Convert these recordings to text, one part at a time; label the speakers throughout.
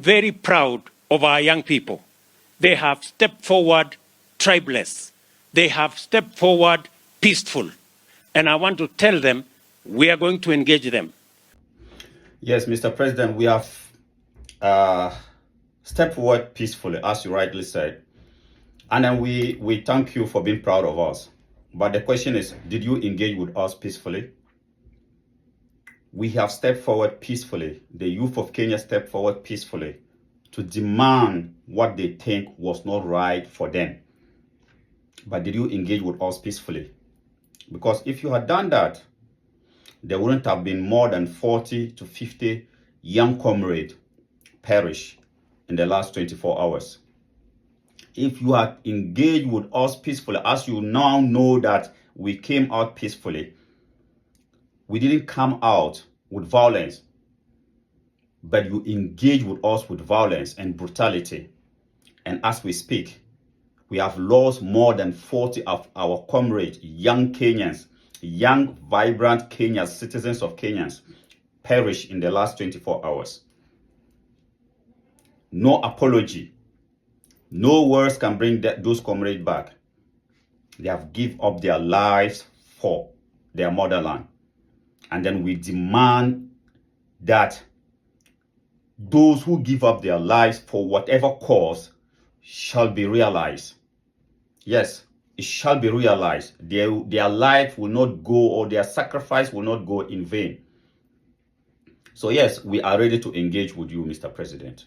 Speaker 1: very proud of our young people. They have stepped forward tribeless. They have stepped forward peaceful. And I want to tell them we are going to engage them.
Speaker 2: Yes, Mr. President, we have stepped forward peacefully, as you rightly said. And then we thank you for being proud of us. But the question is, did you engage with us peacefully? We have stepped forward peacefully. The youth of Kenya stepped forward peacefully to demand what they think was not right for them. But did you engage with us peacefully? Because if you had done that, there wouldn't have been more than 40 to 50 young comrades perish in the last 24 hours. If you had engaged with us peacefully, as you now know that we came out peacefully, we didn't come out with violence, but you engage with us with violence and brutality. And as we speak, we have lost more than 40 of our comrades, young Kenyans, young, vibrant Kenyans, citizens of Kenyans, perish in the last 24 hours. No apology. No words can bring those comrades back. They have given up their lives for their motherland. And then we demand that those who give up their lives for whatever cause shall be realized. Yes, it shall be realized. Their life will not go, or their sacrifice will not go in vain. So yes, we are ready to engage with you, Mr. President.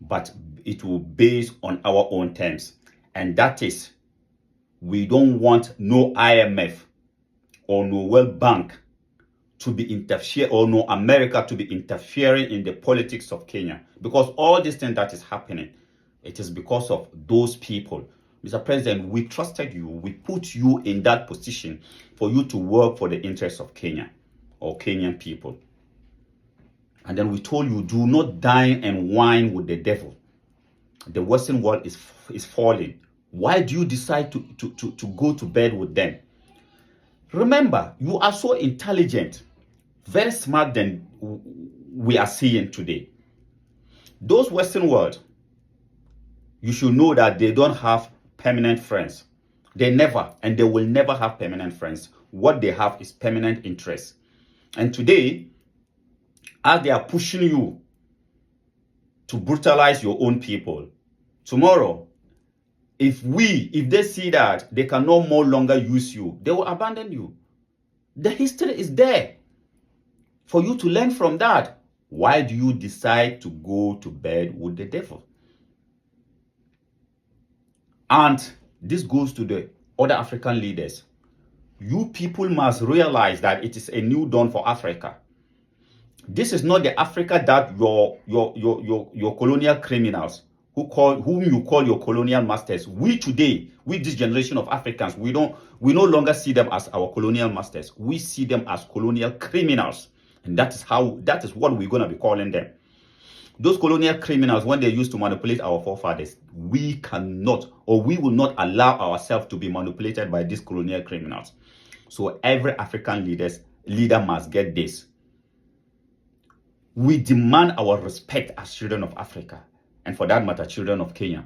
Speaker 2: But it will be based on our own terms. And that is, we don't want no IMF or no World Bank to be interfering, or no America to be interfering in the politics of Kenya. Because all this thing that is happening, it is because of those people. Mr. President, we trusted you. We put you in that position for you to work for the interests of Kenya or Kenyan people. And then we told you, do not dine and wine with the devil. The Western world is falling. Why do you decide to go to bed with them? Remember, you are so intelligent, very smart than we are seeing today. Those Western world, you should know that they don't have permanent friends. They never, and they will never have permanent friends. What they have is permanent interest. And today, as they are pushing you to brutalize your own people, tomorrow, if they see that they can no more longer use you, they will abandon you. The history is there for you to learn from that. Why do you decide to go to bed with the devil? And this goes to the other African leaders. You people must realize that it is a new dawn for Africa. This is not the Africa that your colonial criminals whom you call your colonial masters. We today, with this generation of Africans, we no longer see them as our colonial masters. We see them as colonial criminals. And that is what we're going to be calling them. Those colonial criminals, when they used to manipulate our forefathers, we cannot, or we will not allow ourselves to be manipulated by these colonial criminals. So every African leader must get this. We demand our respect as children of Africa, and for that matter, children of Kenya.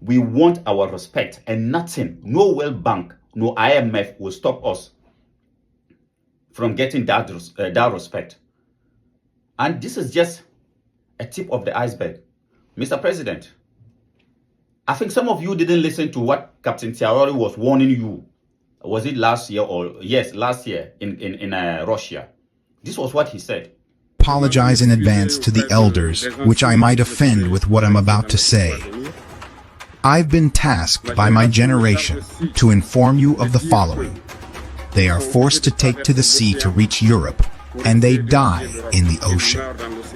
Speaker 2: We want our respect, and nothing, no World Bank, no IMF will stop us from getting that respect. And this is just a tip of the iceberg. Mr. President, I think some of you didn't listen to what Captain Tiarori was warning you. Was it last year? Yes, last year in Russia. This was what he said.
Speaker 3: Apologize in advance to the elders, which I might offend with what I'm about to say. I've been tasked by my generation to inform you of the following. They are forced to take to the sea to reach Europe, and they die in the ocean.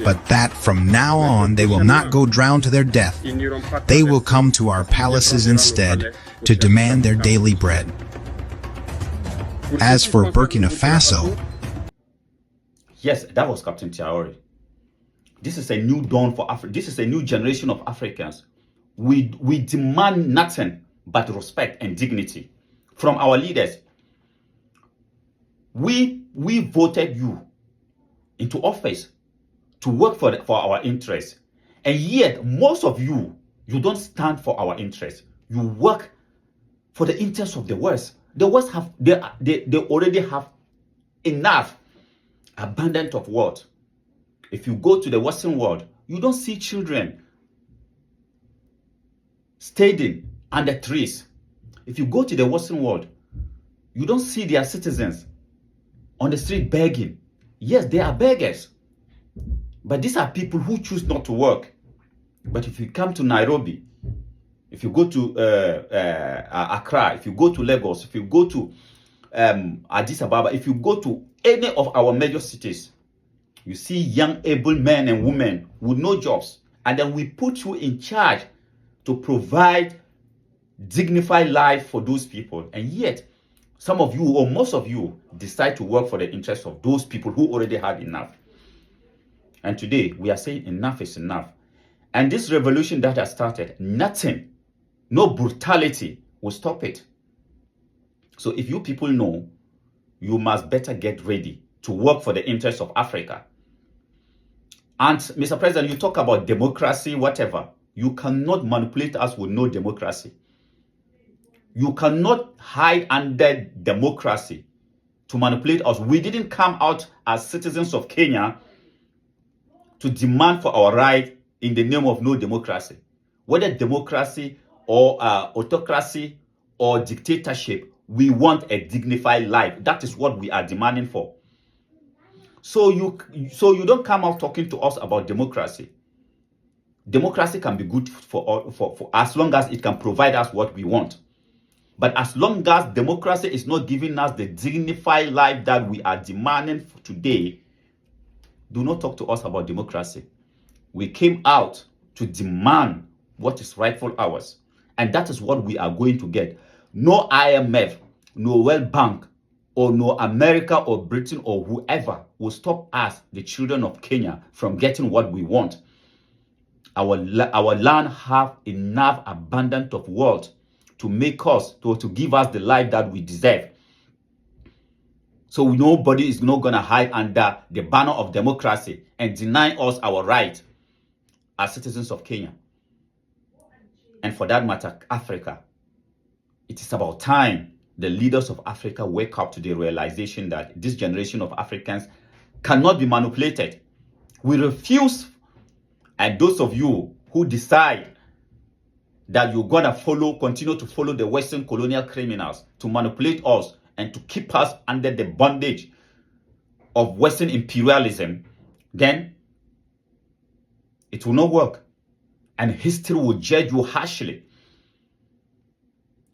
Speaker 3: But that from now on they will not go drown to their death. They will come to our palaces instead to demand their daily bread. As for Burkina Faso,
Speaker 2: yes, that was Captain Traore. This is a new dawn for Africa. This is a new generation of Africans. We demand nothing but respect and dignity from our leaders. We voted you into office to work for our interests. And yet, most of you don't stand for our interests. You work for the interests of the West. The West they already have enough, abundant of what? If you go to the Western world, you don't see children standing under trees. If you go to the Western world, you don't see their citizens on the street begging. Yes, they are beggars, but these are people who choose not to work. But if you come to Nairobi, if you go to Accra, if you go to Lagos, if you go to Addis Ababa, if you go to any of our major cities, you see young, able men and women with no jobs. And then we put you in charge to provide dignified life for those people. And yet, some of you, or most of you, decide to work for the interests of those people who already had enough. And today, we are saying enough is enough. And this revolution that has started, nothing, no brutality will stop it. So if you people know, you must better get ready to work for the interests of Africa. And Mr. President, you talk about democracy, whatever. You cannot manipulate us with no democracy. You cannot hide under democracy to manipulate us. We didn't come out as citizens of Kenya to demand for our right in the name of no democracy. Whether democracy or autocracy or dictatorship, we want a dignified life. That is what we are demanding for. So you don't come out talking to us about democracy. Democracy can be good for as long as it can provide us what we want. But as long as democracy is not giving us the dignified life that we are demanding today, do not talk to us about democracy. We came out to demand what is rightful ours. And that is what we are going to get. No IMF, no World Bank, or no America or Britain or whoever will stop us, the children of Kenya, from getting what we want. Our land have enough abundance of wealth to make us, to give us the life that we deserve. So nobody is not going to hide under the banner of democracy and deny us our right as citizens of Kenya. And for that matter, Africa. It is about time the leaders of Africa wake up to the realization that this generation of Africans cannot be manipulated. We refuse, and those of you who decide that you're going to continue to follow the Western colonial criminals to manipulate us and to keep us under the bondage of Western imperialism, then it will not work. And history will judge you harshly.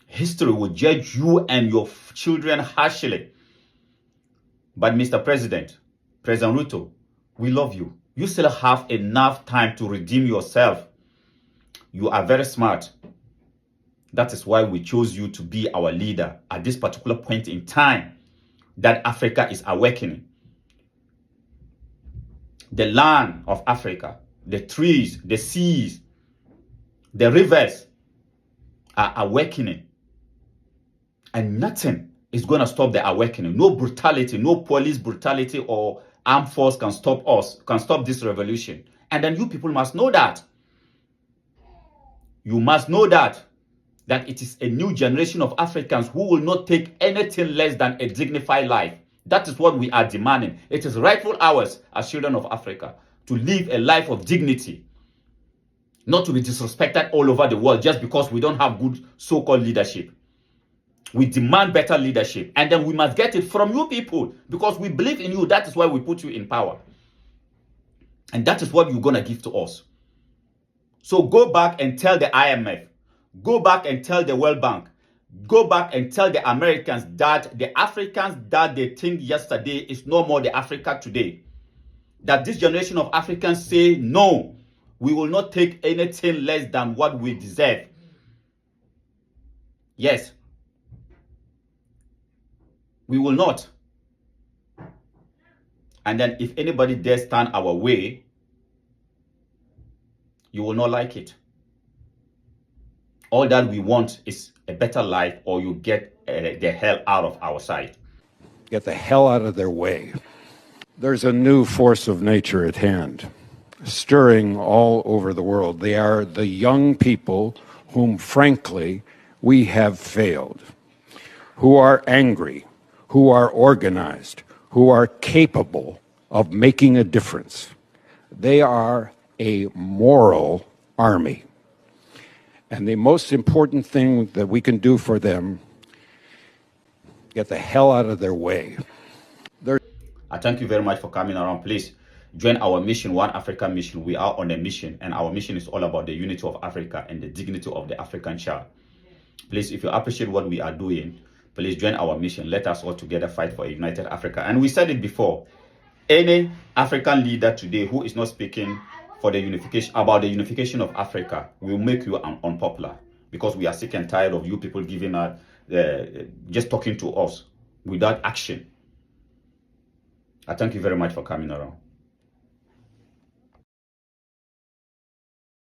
Speaker 2: History will judge you and your children harshly. But Mr. President, President Ruto, we love you. You still have enough time to redeem yourself. You are very smart. That is why we chose you to be our leader at this particular point in time that Africa is awakening. The land of Africa, the trees, the seas, the rivers are awakening. And nothing is going to stop the awakening. No brutality, no police brutality or armed force can stop us, can stop this revolution. And then you people must know that. You must know that it is a new generation of Africans who will not take anything less than a dignified life. That is what we are demanding. It is rightful ours as children of Africa to live a life of dignity, not to be disrespected all over the world just because we don't have good so-called leadership. We demand better leadership, and then we must get it from you people because we believe in you. That is why we put you in power. And that is what you're going to give to us. So go back and tell the IMF, go back and tell the World Bank, go back and tell the Americans that the Africans that they think yesterday is no more the Africa today. That this generation of Africans say, no, we will not take anything less than what we deserve. Yes. We will not. And then if anybody dares stand our way, you will not like it. All that we want is a better life, or you get the hell out of our sight.
Speaker 4: Get the hell out of their way. There's a new force of nature at hand, stirring all over the world. They are the young people whom, frankly, we have failed, who are angry, who are organized, who are capable of making a difference. They are a moral army. And the most important thing that we can do for them, get the hell out of their way.
Speaker 2: I thank you very much for coming around. Please join our mission, One Africa mission. We are on a mission, and our mission is all about the unity of Africa and the dignity of the African child. Please, if you appreciate what we are doing, please join our mission. Let us all together fight for a united Africa. And we said it before, any African leader today who is not speaking for the unification, about the unification of Africa, will make you unpopular, because we are sick and tired of you people giving us, just talking to us without action. I thank you very much for coming around.